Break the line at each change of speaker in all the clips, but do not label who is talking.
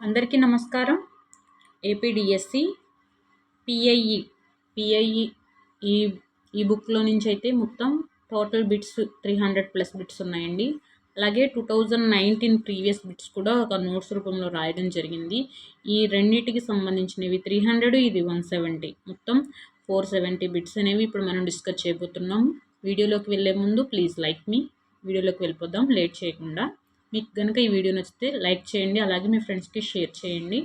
అందరికీ నమస్కారం. APDSC PIE PIE ఈ ఈ బుక్లో నుంచి అయితే మొత్తం టోటల్ బిట్స్ 300+ బిట్స్ ఉన్నాయండి. అలాగే 2019 ప్రీవియస్ బిట్స్ కూడా ఒక నోట్స్ రూపంలో రాయడం జరిగింది. ఈ రెండింటికి సంబంధించినవి 300, ఇది 170, మొత్తం 470 బిట్స్ అనేవి ఇప్పుడు మనం డిస్కస్ చేయబోతున్నాము. వీడియోలోకి వెళ్ళే ముందు ప్లీజ్ లైక్ మీ. వీడియోలోకి వెళ్ళిపోదాం లేట్ చేయకుండా. మీకు కనుక ఈ వీడియో నచ్చితే లైక్ చేయండి, అలాగే మీ ఫ్రెండ్స్కి షేర్ చేయండి.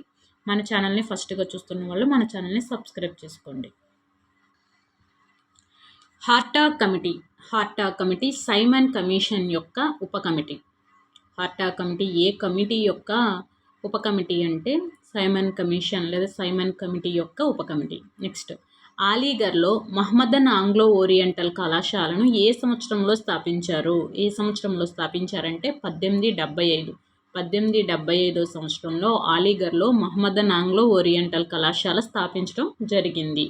మన ఛానల్ని ఫస్ట్గా చూస్తున్న వాళ్ళు మన ఛానల్ని సబ్స్క్రైబ్ చేసుకోండి. హార్టాగ్ కమిటీ సైమన్ కమిషన్ యొక్క ఉప కమిటీ. హార్టాగ్ కమిటీ ఏ కమిటీ యొక్క ఉప కమిటీ అంటే సైమన్ కమిషన్ లేదా సైమన్ కమిటీ యొక్క ఉప కమిటీ. నెక్స్ట్, అలీగర్లో మహమ్మదన్ ఆంగ్లో ఓరియంటల్ కళాశాలను ఏ సంవత్సరంలో స్థాపించారు? ఏ సంవత్సరంలో స్థాపించారంటే 1875. 1875 సంవత్సరంలో అలీగర్లో మహమ్మదన్ ఆంగ్లో ఓరియంటల్ కళాశాల స్థాపించడం జరిగింది.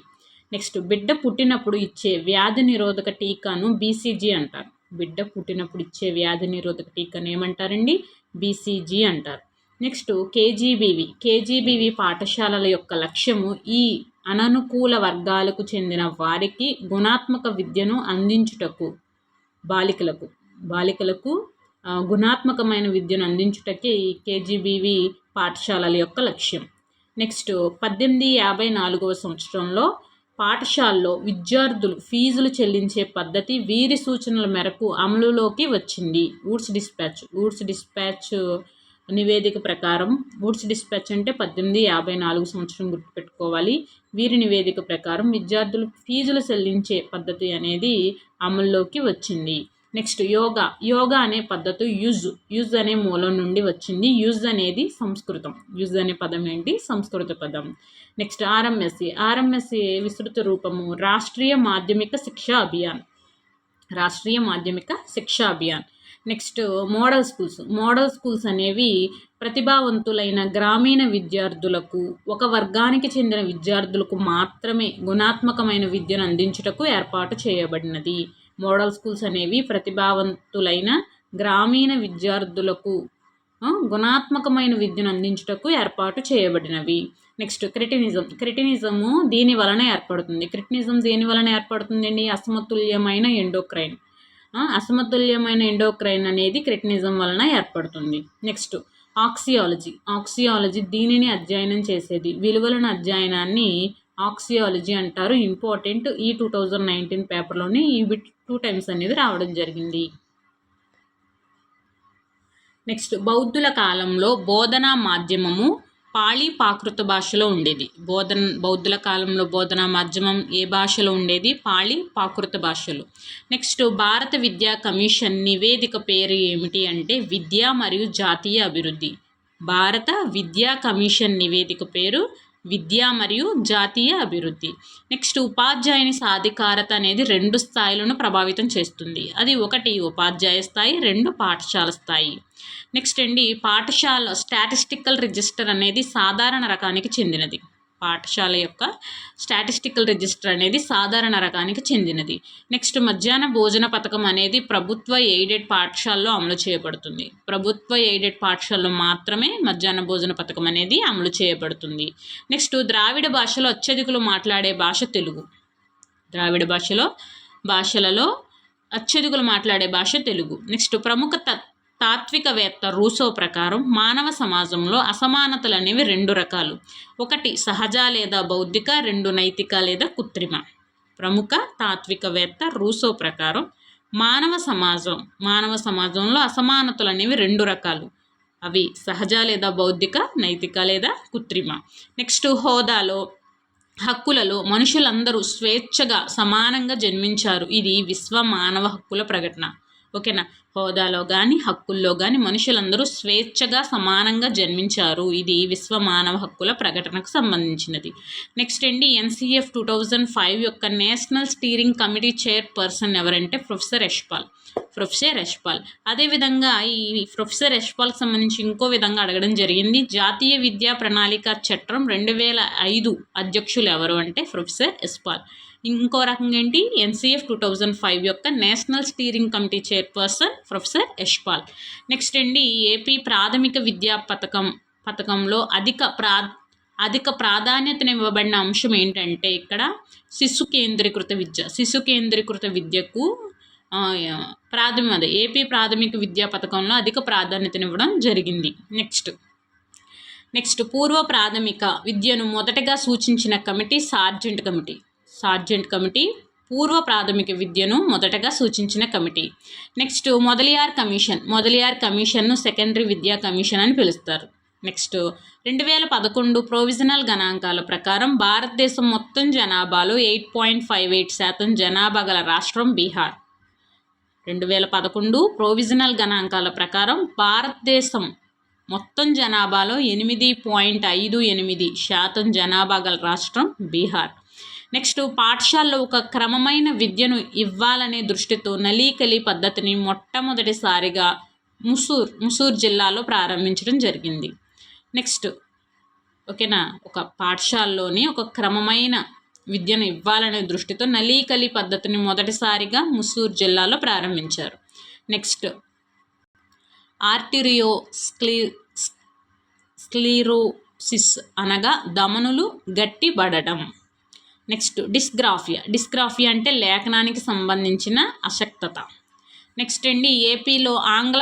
నెక్స్ట్, బిడ్డ పుట్టినప్పుడు ఇచ్చే వ్యాధి నిరోధక టీకాను బీసీజీ అంటారు. బిడ్డ పుట్టినప్పుడు ఇచ్చే వ్యాధి నిరోధక టీకాను ఏమంటారండి? బీసీజీ అంటారు. నెక్స్ట్, కేజీబీవి పాఠశాలల యొక్క లక్ష్యము ఈ అననుకూల వర్గాలకు చెందిన వారికి గుణాత్మక విద్యను అందించుటకు, బాలికలకు గుణాత్మకమైన విద్యను అందించుటకే ఈ కేజీబీవి పాఠశాలల యొక్క లక్ష్యం. నెక్స్ట్, 1854 సంవత్సరంలో పాఠశాలలో విద్యార్థులు ఫీజులు చెల్లించే పద్ధతి వీరి సూచనల మేరకు అమలులోకి వచ్చింది. వుడ్స్ డిస్పాచ్ నివేదిక ప్రకారం, వుడ్స్ డిస్పాచ్ అంటే 1854 సంవత్సరం గుర్తుపెట్టుకోవాలి. వీరి నివేదిక ప్రకారం విద్యార్థులు ఫీజులు చెల్లించే పద్ధతి అనేది అమల్లోకి వచ్చింది. నెక్స్ట్, యోగా అనే పద్ధతి యూజ్ అనే మూలం నుండి వచ్చింది. యూజ్ అనేది సంస్కృతం. యూజ్ అనే పదం ఏంటి? సంస్కృత పదం. నెక్స్ట్, ఆర్ఎంఎస్ఏ విస్తృత రూపము రాష్ట్రీయ మాధ్యమిక శిక్షా అభియాన్. నెక్స్ట్, మోడల్ స్కూల్స్ అనేవి ప్రతిభావంతులైన గ్రామీణ విద్యార్థులకు, ఒక వర్గానికి చెందిన విద్యార్థులకు మాత్రమే గుణాత్మకమైన విద్యను అందించుటకు ఏర్పాటు చేయబడినది. మోడల్ స్కూల్స్ అనేవి ప్రతిభావంతులైన గ్రామీణ విద్యార్థులకు గుణాత్మకమైన విద్యను అందించుటకు ఏర్పాటు చేయబడినవి. నెక్స్ట్, క్రిటినిజము దీని వలన ఏర్పడుతుంది. దేని వలన ఏర్పడుతుందండి? అసమతుల్యమైన ఎండోక్రైన్ అనేది క్రిటినిజం వలన ఏర్పడుతుంది. నెక్స్ట్, ఆక్సియాలజీ దీనిని అధ్యయనం చేసేది. విలువలను అధ్యయనాన్ని ఆక్సియాలజీ అంటారు. ఇంపార్టెంట్, ఈ 2019 పేపర్లోనే ఈ బిట్ 2 times అనేది రావడం జరిగింది. నెక్స్ట్, బౌద్ధుల కాలంలో బోధనా మాధ్యమము పాళీ ప్రాకృత భాషలో ఉండేది. బౌద్ధుల కాలంలో బోధనా మాధ్యమం ఏ భాషలో ఉండేది? పాళీ ప్రాకృత భాషలో. నెక్స్ట్, భారత విద్యా కమిషన్ నివేదిక పేరు ఏమిటి అంటే విద్య మరియు జాతీయ అభివృద్ధి. భారత విద్యా కమిషన్ నివేదిక పేరు విద్య మరియు జాతీయ అభివృద్ధి. నెక్స్ట్, ఉపాధ్యాయుని సాధికారత అనేది 2 స్థాయిలను ప్రభావితం చేస్తుంది. అది 1 ఉపాధ్యాయ స్థాయి, 2 పాఠశాల స్థాయి. నెక్స్ట్ అండి, పాఠశాల స్టాటిస్టికల్ రిజిస్టర్ అనేది సాధారణ రకానికి చెందినది. పాఠశాల యొక్క స్టాటిస్టికల్ రిజిస్టర్ అనేది సాధారణ రకానికి చెందినది. నెక్స్ట్, మధ్యాహ్న భోజన పథకం అనేది ప్రభుత్వ ఎయిడెడ్ పాఠశాలలో అమలు చేయబడుతుంది. ప్రభుత్వ ఎయిడెడ్ పాఠశాలలో మాత్రమే మధ్యాహ్న భోజన పథకం అనేది అమలు చేయబడుతుంది. నెక్స్ట్, ద్రావిడ భాషలో అత్యధికులు మాట్లాడే భాష తెలుగు. ద్రావిడ భాషలలో అత్యధికులు మాట్లాడే భాష తెలుగు. నెక్స్ట్, ప్రముఖ తాత్వికవేత్త రూసో ప్రకారం మానవ సమాజంలో అసమానతలు అనేవి 2 రకాలు. 1 సహజ లేదా బౌద్ధిక, 2 నైతిక లేదా కృత్రిమ. ప్రముఖ తాత్వికవేత్త రూసో ప్రకారం మానవ సమాజంలో అసమానతలు అనేవి 2 రకాలు. అవి సహజ లేదా బౌద్ధిక, నైతిక లేదా కృత్రిమ. నెక్స్ట్, హక్కులలో మనుషులందరూ స్వేచ్ఛగా సమానంగా జన్మించారు. ఇది విశ్వ మానవ హక్కుల ప్రకటన. ఓకేనా? హోదాలో కానీ హక్కుల్లో కానీ మనుషులందరూ స్వేచ్ఛగా సమానంగా జన్మించారు. ఇది విశ్వ మానవ హక్కుల ప్రకటనకు సంబంధించినది. నెక్స్ట్ అండి, NCF 2005 యొక్క నేషనల్ స్టీరింగ్ కమిటీ చైర్పర్సన్ ఎవరంటే ప్రొఫెసర్ యశ్పాల్. అదేవిధంగా ఈ ప్రొఫెసర్ యశ్పాల్కి సంబంధించి ఇంకో విధంగా అడగడం జరిగింది. జాతీయ విద్యా ప్రణాళిక చట్టం 2005 అధ్యక్షులు ఎవరు అంటే ప్రొఫెసర్ యశ్పాల్. ఇంకో రకంగా ఏంటి? NCF 2005 యొక్క national steering committee chairperson professor Yashpal. Next అండి, ఏపీ ప్రాథమిక విద్యా పథకం పథకంలో అధిక ప్రాధాన్యతనివ్వబడిన అంశం ఏంటంటే ఇక్కడ శిశు కేంద్రీకృత విద్యకు ఏపీ ప్రాథమిక విద్యా పథకంలో అధిక ప్రాధాన్యతనివ్వడం జరిగింది. నెక్స్ట్ పూర్వ ప్రాథమిక విద్యను మొదటగా సూచించిన కమిటీ సార్జెంట్ కమిటీ పూర్వ ప్రాథమిక విద్యను మొదటగా సూచించిన కమిటీ. నెక్స్ట్ మొదలియార్ కమిషన్ను సెకండరీ విద్యా కమిషన్ అని పిలుస్తారు. నెక్స్ట్ 2011 ప్రొవిజనల్ గణాంకాల ప్రకారం భారతదేశం మొత్తం జనాభాలో 8.58% జనాభా గల రాష్ట్రం బీహార్. 2011 ప్రొవిజనల్ గణాంకాల ప్రకారం భారతదేశం మొత్తం జనాభాలో 8.58% జనాభా గల రాష్ట్రం బీహార్. నెక్స్ట్ పాఠశాలలో ఒక క్రమమైన విద్యను ఇవ్వాలనే దృష్టితో నలీకలి పద్ధతిని మొట్టమొదటిసారిగా ముసూర్ జిల్లాలో ప్రారంభించడం జరిగింది. నెక్స్ట్ ఓకేనా, ఒక పాఠశాలలోని ఒక క్రమమైన విద్యను ఇవ్వాలనే దృష్టితో నలీకలి పద్ధతిని మొదటిసారిగా ముసూర్ జిల్లాలో ప్రారంభించారు. నెక్స్ట్ స్క్లీరోసిస్ అనగా ధమనులు గట్టిపడడం. నెక్స్ట్ డిస్గ్రాఫియా అంటే లేఖనానికి సంబంధించిన అశక్తత. నెక్స్ట్ ఏపీలో ఆంగ్ల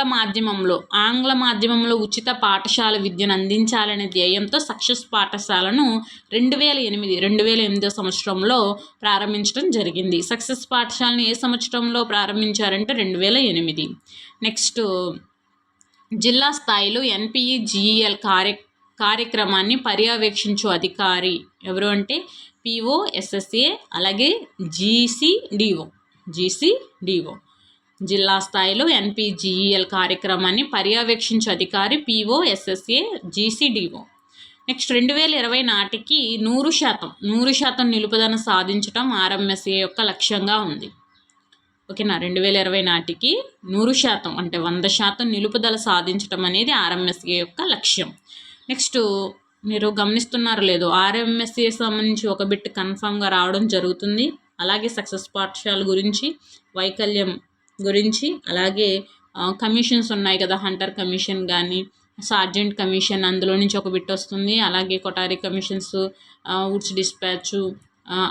మాధ్యమంలో ఉచిత పాఠశాల విద్యను అందించాలనే ధ్యేయంతో సక్సెస్ పాఠశాలను 2008 సంవత్సరంలో ప్రారంభించడం జరిగింది. సక్సెస్ పాఠశాలను ఏ సంవత్సరంలో ప్రారంభించారంటే 2008. నెక్స్ట్ జిల్లా స్థాయిలో NPEGEL కార్యక్రమాన్ని పర్యవేక్షించు అధికారి ఎవరు అంటే POSSA, అలాగే GCDO. జిల్లా స్థాయిలో NPEGEL కార్యక్రమాన్ని పర్యవేక్షించే అధికారి POSSA, GCDO. నెక్స్ట్ 2020 నాటికి 100% నిలుపుదల సాధించడం RMSA యొక్క లక్ష్యంగా ఉంది. ఓకేనా, 2020 నాటికి 100% అంటే 100% నిలుపుదల సాధించడం అనేది RMSA యొక్క లక్ష్యం. నెక్స్ట్ మీరు గమనిస్తున్నారో లేదో, RMSA సంబంధించి ఒక బిట్ కన్ఫామ్గా రావడం జరుగుతుంది. అలాగే సక్సెస్ పాఠశాల గురించి, వైకల్యం గురించి, అలాగే కమిషన్స్ ఉన్నాయి కదా, హంటర్ కమిషన్ కానీ సార్జెంట్ కమిషన్, అందులో నుంచి ఒక బిట్ వస్తుంది. అలాగే కొటారి కమిషన్స్, వుడ్స్ డిస్పాచ్,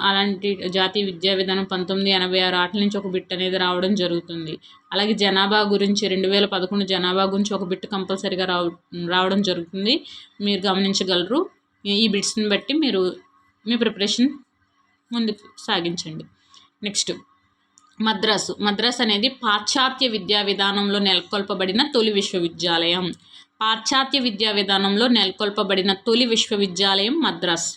అలాంటి జాతీయ విద్యా విధానం 1986 వాటి నుంచి ఒక బిట్ అనేది రావడం జరుగుతుంది. అలాగే జనాభా గురించి 2011 జనాభా గురించి ఒక బిట్ కంపల్సరీగా రావడం జరుగుతుంది, మీరు గమనించగలరు. ఈ బిట్స్ని బట్టి మీరు మీ ప్రిపరేషన్ ముందుకు సాగించండి. నెక్స్ట్ మద్రాస్ అనేది పాశ్చాత్య విద్యా విధానంలో నెలకొల్పబడిన తొలి విశ్వవిద్యాలయం మద్రాస్.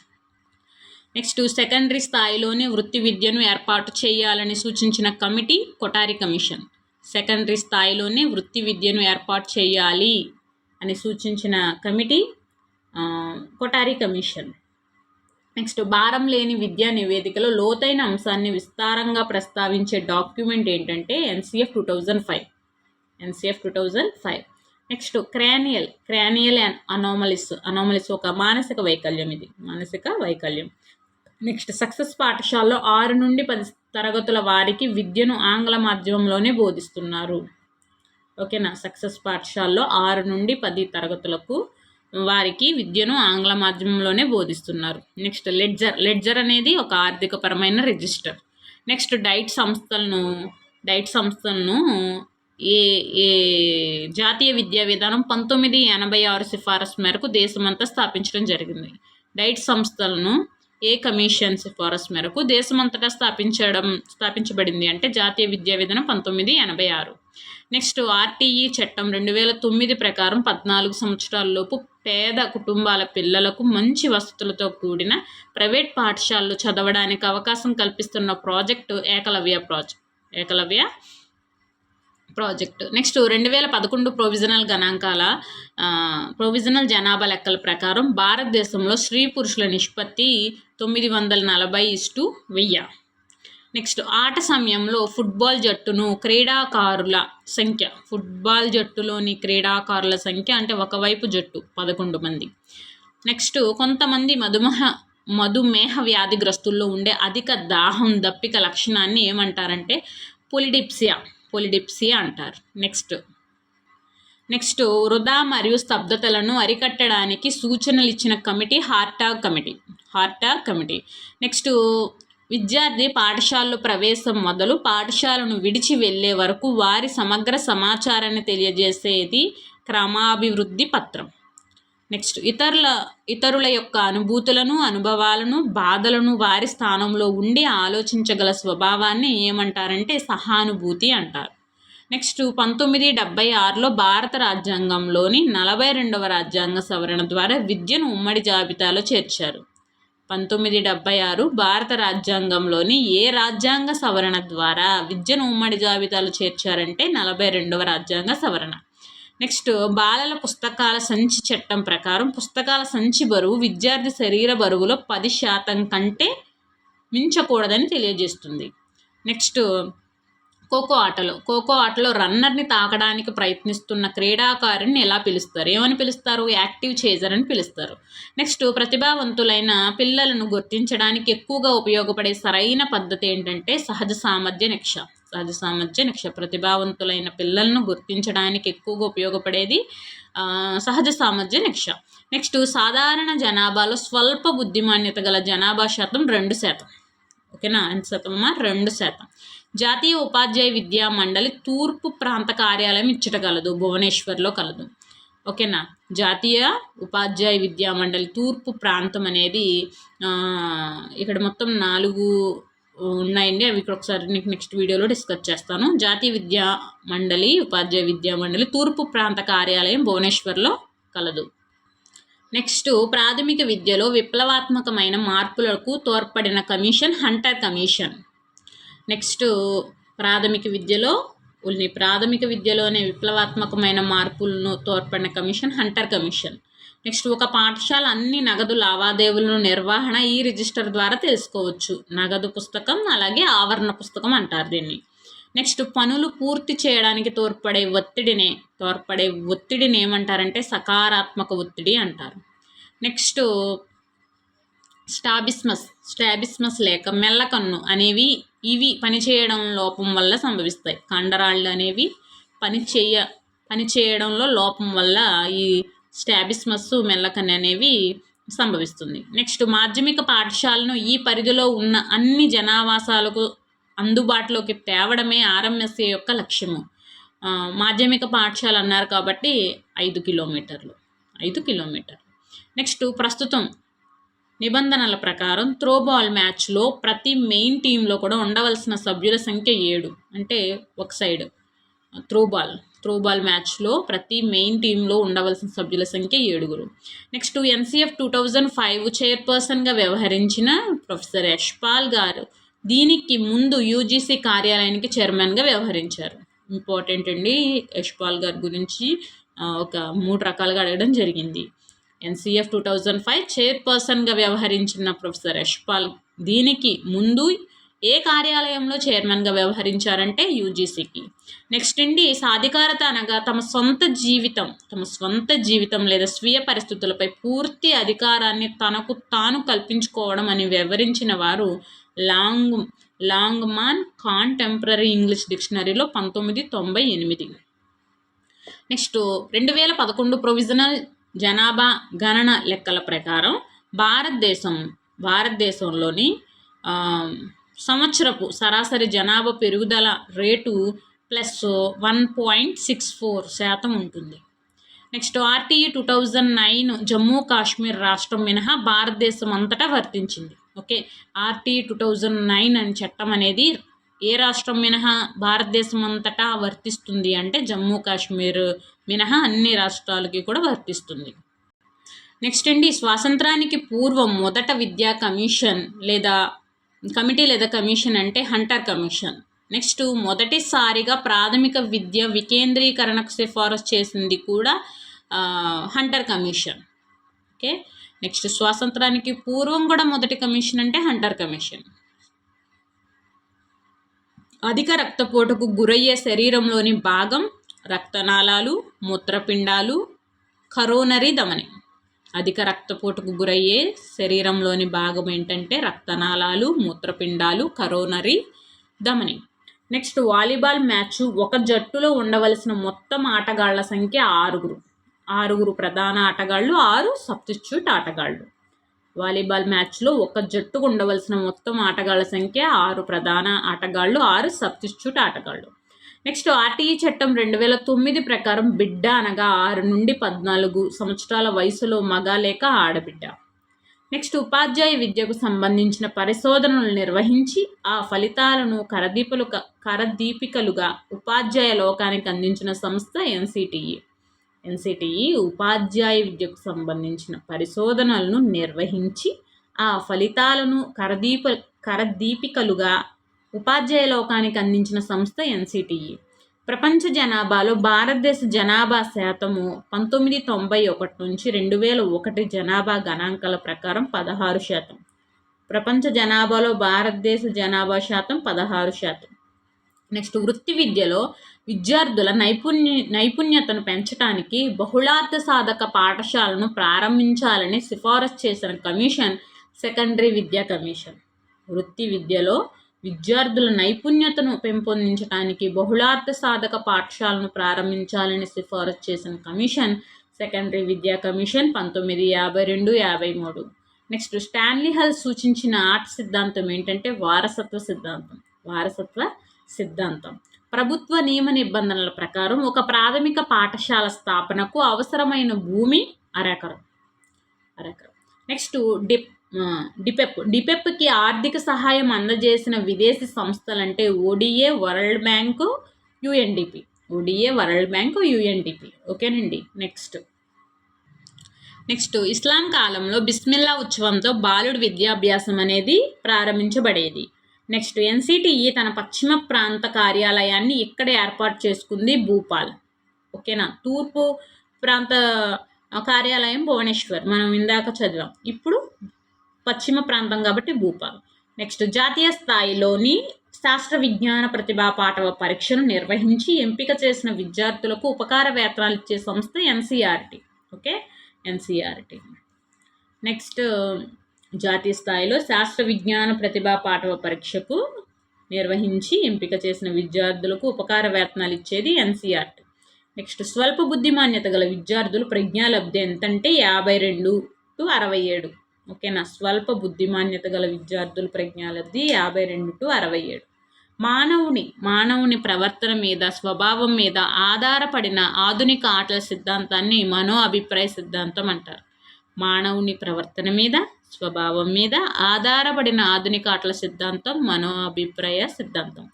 నెక్స్ట్ సెకండరీ స్థాయిలోనే వృత్తి విద్యను ఏర్పాటు చేయాలని సూచించిన కమిటీ కొటారి కమిషన్. సెకండరీ స్థాయిలోనే వృత్తి విద్యను ఏర్పాటు చేయాలి అని సూచించిన కమిటీ కొటారి కమిషన్. నెక్స్ట్ భారం లేని విద్యా నివేదికలో లోతైన అంశాన్ని విస్తారంగా ప్రస్తావించే డాక్యుమెంట్ ఏంటంటే NCF 2005. నెక్స్ట్ క్రానియల్ అనామలీస్ ఒక మానసిక వైకల్యం. నెక్స్ట్ సక్సెస్ పాఠశాలలో 6 నుండి 10 తరగతుల వారికి విద్యను ఆంగ్ల మాధ్యమంలోనే బోధిస్తున్నారు. ఓకేనా, సక్సెస్ పాఠశాలలో 6 నుండి 10 తరగతులకు వారికి విద్యను ఆంగ్ల మాధ్యమంలోనే బోధిస్తున్నారు. నెక్స్ట్ లెడ్జర్ అనేది ఒక ఆర్థికపరమైన రిజిస్టర్. నెక్స్ట్ డైట్ సంస్థలను ఏ జాతీయ విద్యా విధానం 1986 సిఫారసు మేరకు దేశమంతా స్థాపించడం జరిగింది. డైట్ సంస్థలను ఏ కమిషన్ సిఫారసు మేరకు దేశమంతటా స్థాపించబడింది అంటే జాతీయ విద్యా విధానం 1986. నెక్స్ట్ RTE చట్టం 2009 ప్రకారం 14 సంవత్సరాలలోపు పేద కుటుంబాల పిల్లలకు మంచి వసతులతో కూడిన ప్రైవేట్ పాఠశాలలు చదవడానికి అవకాశం కల్పిస్తున్న project Eklavya project. Next 2011 provisional జనాభా లెక్కల ప్రకారం భారతదేశంలో స్త్రీ పురుషుల నిష్పత్తి 940:1000. నెక్స్ట్ ఆట సమయంలో ఫుట్బాల్ జట్టులోని క్రీడాకారుల సంఖ్య అంటే ఒకవైపు జట్టు 11 మంది. నెక్స్ట్ కొంతమంది మధుమేహ వ్యాధిగ్రస్తుల్లో ఉండే అధిక దాహం దప్పిక లక్షణాన్ని ఏమంటారంటే పొలిడిప్సియా అంటారు. నెక్స్ట్ వృధా మరియు స్తబ్దతలను అరికట్టడానికి సూచనలు ఇచ్చిన కమిటీ హార్టాగ్ కమిటీ. నెక్స్ట్ విద్యార్థి పాఠశాలలో ప్రవేశం మొదలు పాఠశాలను విడిచి వెళ్ళే వరకు వారి సమగ్ర సమాచారాన్ని తెలియజేసేది క్రమాభివృద్ధి పత్రం. నెక్స్ట్ ఇతరుల యొక్క అనుభూతులను, అనుభవాలను, బాధలను వారి స్థానంలో ఉండి ఆలోచించగల స్వభావాన్ని ఏమంటారంటే సహానుభూతి అంటారు. నెక్స్ట్ 1976లో భారత రాజ్యాంగంలోని 42వ రాజ్యాంగ సవరణ ద్వారా విద్యను ఉమ్మడి జాబితాలో చేర్చారు. 1976 భారత రాజ్యాంగంలోని ఏ రాజ్యాంగ సవరణ ద్వారా విద్యను ఉమ్మడి జాబితాలో చేర్చారంటే 42వ రాజ్యాంగ సవరణ. నెక్స్ట్ బాలల పుస్తకాల సంచి చట్టం ప్రకారం పుస్తకాల సంచి బరువు విద్యార్థి శరీర బరువులో 10% కంటే మించకూడదని తెలియజేస్తుంది. నెక్స్ట్ ఖోఖో ఆటలో రన్నర్ని తాకడానికి ప్రయత్నిస్తున్న క్రీడాకారుని ఎలా పిలుస్తారు? ఏమని పిలుస్తారు? యాక్టివ్ చేజర్ అని పిలుస్తారు. నెక్స్ట్ ప్రతిభావంతులైన పిల్లలను గుర్తించడానికి ఎక్కువగా ఉపయోగపడే సరైన పద్ధతి ఏంటంటే సహజ సామర్థ్య నిక్ష. ప్రతిభావంతులైన పిల్లలను గుర్తించడానికి ఎక్కువగా ఉపయోగపడేది సహజ సామర్థ్య నిక్ష. నెక్స్ట్ సాధారణ జనాభాలో స్వల్ప బుద్ధిమాన్యత గల జనాభా శాతం 2%. ఓకేనా? ఎంత శాతం అమ్మా? 2%. జాతీయ ఉపాధ్యాయ విద్యా మండలి తూర్పు ప్రాంత కార్యాలయం ఇచ్చట కలదు, భువనేశ్వర్లో కలదు. ఓకేనా? జాతీయ ఉపాధ్యాయ విద్యా మండలి తూర్పు ప్రాంతం అనేది ఇక్కడ మొత్తం 4 ఉన్నాయండి. అవి ఇక్కడ ఒకసారి నీకు నెక్స్ట్ వీడియోలో డిస్కస్ చేస్తాను. జాతీయ విద్యా మండలి ఉపాధ్యాయ విద్యా మండలి తూర్పు ప్రాంత కార్యాలయం భువనేశ్వర్లో కలదు. నెక్స్ట్ ప్రాథమిక విద్యలో విప్లవాత్మకమైన మార్పులకు తోడ్పడిన కమిషన్ హంటర్ కమిషన్. నెక్స్ట్ ప్రాథమిక విద్యలోనే విప్లవాత్మకమైన మార్పులను తోడ్పడిన కమిషన్ హంటర్ కమిషన్. నెక్స్ట్ ఒక పాఠశాల అన్ని నగదు లావాదేవీలను నిర్వహణ ఈ రిజిస్టర్ ద్వారా తెలుసుకోవచ్చు. నగదు పుస్తకం అలాగే ఆవరణ పుస్తకం అంటారు దీన్ని. నెక్స్ట్ పనులు పూర్తి చేయడానికి తోడ్పడే ఒత్తిడిని ఏమంటారంటే సకారాత్మక ఒత్తిడి అంటారు. నెక్స్ట్ స్టాబిస్మస్ లేక మెల్లకన్ను అనేవి ఇవి పనిచేయడం లోపం వల్ల సంభవిస్తాయి. కండరాళ్ళు అనేవి పనిచేయడంలో లోపం వల్ల ఈ స్టాబిస్మస్ మెల్లకన్ను అనేవి సంభవిస్తుంది. నెక్స్ట్ మాధ్యమిక పాఠశాలను ఈ పరిధిలో ఉన్న అన్ని జనావాసాలకు అందుబాటులోకి తేవడమే ఆర్ఎంఎస్ఏ యొక్క లక్ష్యము. మాధ్యమిక పాఠశాల అన్నారు కాబట్టి 5 కిలోమీటర్లు. నెక్స్ట్ ప్రస్తుతం నిబంధనల ప్రకారం త్రోబాల్ మ్యాచ్లో ప్రతి మెయిన్ టీంలో కూడా ఉండవలసిన సభ్యుల సంఖ్య 7. అంటే ఒక సైడ్ త్రోబాల్ మ్యాచ్లో ప్రతి మెయిన్ టీంలో ఉండవలసిన సభ్యుల సంఖ్య 7. నెక్స్ట్ NCF 2005 చైర్పర్సన్గా వ్యవహరించిన ప్రొఫెసర్ యశ్పాల్ గారు దీనికి ముందు UGC కార్యాలయానికి చైర్మన్గా వ్యవహరించారు. ఇంపార్టెంట్ అండి, యశ్పాల్ గారి గురించి ఒక 3 రకాలుగా అడగడం జరిగింది. NCF 2005 చైర్పర్సన్గా వ్యవహరించిన ప్రొఫెసర్ యశ్పాల్ దీనికి ముందు ఏ కార్యాలయంలో చైర్మన్గా వ్యవహరించారంటే UGCకి. నెక్స్ట్ అండి సాధికారత అనగా తమ స్వంత జీవితం లేదా స్వీయ పరిస్థితులపై పూర్తి అధికారాన్ని తనకు తాను కల్పించుకోవడం అని వివరించిన వారు లాంగ్మాన్ కాంటెంపరీ ఇంగ్లీష్ డిక్షనరీలో 1998. నెక్స్ట్ 2011 ప్రొవిజనల్ జనాభా గణన లెక్కల ప్రకారం భారతదేశంలోని సంవత్సరపు సరాసరి జనాభా పెరుగుదల రేటు +1.64% ఉంటుంది. నెక్స్ట్ RTE 2009 జమ్మూ కాశ్మీర్ రాష్ట్రం మినహా భారతదేశం అంతటా వర్తించింది. ఓకే, RTE 2009 అనే చట్టం అనేది ఏ రాష్ట్రం మినహా భారతదేశం అంతటా వర్తిస్తుంది అంటే జమ్మూ కాశ్మీర్ మినహా అన్ని రాష్ట్రాలకి కూడా వర్తిస్తుంది. నెక్స్ట్ అండి స్వాతంత్రానికి పూర్వం మొదట విద్యా కమిటీ లేదా కమిషన్ అంటే హంటర్ కమిషన్. నెక్స్ట్ మొదటిసారిగా ప్రాథమిక విద్య వికేంద్రీకరణకు సిఫారసు చేసింది కూడా హంటర్ కమిషన్. ఓకే, నెక్స్ట్ స్వాతంత్రానికి పూర్వం కూడా మొదటి కమిషన్ అంటే హంటర్ కమిషన్. అధిక రక్తపోటుకు గురయ్యే శరీరంలోని భాగం రక్తనాళాలు, మూత్రపిండాలు, కరోనరీ ధమని. అధిక రక్తపోటుకు గురయ్యే శరీరంలోని భాగం ఏంటంటే రక్తనాళాలు, మూత్రపిండాలు, కరోనరీ ధమని. నెక్స్ట్ వాలీబాల్ మ్యాచ్ ఒక జట్టులో ఉండవలసిన మొత్తం ఆటగాళ్ల సంఖ్య 6. 6 ప్రధాన ఆటగాళ్ళు, 6 సబ్స్టిట్యూట్ ఆటగాళ్ళు. వాలీబాల్ మ్యాచ్లో ఒక జట్టుకు ఉండవలసిన మొత్తం ఆటగాళ్ల సంఖ్య 6 ప్రధాన ఆటగాళ్ళు, 6 సబ్స్టిట్యూట్ ఆటగాళ్ళు. నెక్స్ట్ ఆర్టీఈ చట్టం 2009 ప్రకారం బిడ్డ అనగా 6 నుండి 14 సంవత్సరాల వయసులో మగ లేక ఆడబిడ్డ. నెక్స్ట్ ఉపాధ్యాయ విద్యకు సంబంధించిన పరిశోధనలు నిర్వహించి ఆ ఫలితాలను కరదీపికలుగా ఉపాధ్యాయ లోకానికి అందించిన సంస్థ ఎన్సిటిఈ. ఎన్సిటిఈ ఉపాధ్యాయ విద్యకు సంబంధించిన పరిశోధనలను నిర్వహించి ఆ ఫలితాలను కరదీపికలుగా ఉపాధ్యాయ లోకానికి అందించిన సంస్థ ఎన్సిటిఈ. ప్రపంచ జనాభాలో భారతదేశ జనాభా శాతము 1991 నుంచి 2001 జనాభా గణాంకాల ప్రకారం 16%. ప్రపంచ జనాభాలో భారతదేశ జనాభా శాతం 16%. నెక్స్ట్ వృత్తి విద్యలో విద్యార్థుల నైపుణ్యతను పెంచడానికి బహుళార్థ సాధక పాఠశాలను ప్రారంభించాలని సిఫారసు చేసిన కమిషన్ సెకండరీ విద్యా కమిషన్. వృత్తి విద్యలో విద్యార్థుల నైపుణ్యతను పెంపొందించడానికి బహుళార్థ సాధక పాఠశాలను ప్రారంభించాలని సిఫారసు చేసిన కమిషన్ సెకండరీ విద్యా కమిషన్ 1952-53. నెక్స్ట్ స్టాన్లీ హల్ సూచించిన ఆట సిద్ధాంతం ఏంటంటే వారసత్వ సిద్ధాంతం. వారసత్వ సిద్ధాంతం ప్రభుత్వ నియమ నిబంధనల ప్రకారం ఒక ప్రాథమిక పాఠశాల స్థాపనకు అవసరమైన భూమి అరెకరం. నెక్స్ట్ డిపెప్కి ఆర్థిక సహాయం అందజేసిన విదేశీ సంస్థలంటే ఓడిఏ, world bank, UNDP. ఓడిఏ, world bank, UNDP. ఓకేనండి. నెక్స్ట్ ఇస్లాం కాలంలో బిస్మిల్లా ఉత్సవంతో బాలుడి విద్యాభ్యాసం అనేది ప్రారంభించబడేది. నెక్స్ట్ ఎన్సిటిఈ తన పశ్చిమ ప్రాంత కార్యాలయాన్ని ఇక్కడ ఏర్పాటు చేసుకుంది, భూపాల్. ఓకేనా. తూర్పు ప్రాంత కార్యాలయం భువనేశ్వర్, మనం ఇందాక చదివాం. ఇప్పుడు పశ్చిమ ప్రాంతం కాబట్టి భూపాల్. నెక్స్ట్ జాతీయ స్థాయిలోని శాస్త్ర విజ్ఞాన ప్రతిభా పాటవ పరీక్షను నిర్వహించి ఎంపిక చేసిన విద్యార్థులకు ఉపకార వేతనాలు ఇచ్చే సంస్థ ఎన్సిఆర్టీ. Okay, NCERT. నెక్స్ట్ జాతీయ స్థాయిలో శాస్త్ర విజ్ఞాన ప్రతిభా పాటవ పరీక్షకు నిర్వహించి ఎంపిక చేసిన విద్యార్థులకు ఉపకార వేతనాలు ఇచ్చేది ఎన్సిఆర్టీ. నెక్స్ట్ స్వల్ప బుద్ధిమాన్యత గల విద్యార్థులు ప్రజ్ఞాలబ్ధి ఎంతంటే 52-67. ఓకేనా. స్వల్ప బుద్ధిమాన్యత గల విద్యార్థుల ప్రజ్ఞాలబ్ధి 52-67. మానవుని ప్రవర్తన మీద, స్వభావం మీద ఆధారపడిన ఆధునిక ఆటల సిద్ధాంతాన్ని మనో అభిప్రాయ సిద్ధాంతం అంటారు. మానవుని ప్రవర్తన మీద, స్వభావం మీద ఆధారపడిన ఆధునిక ఆటల సిద్ధాంతం మనో అభిప్రాయ సిద్ధాంతం.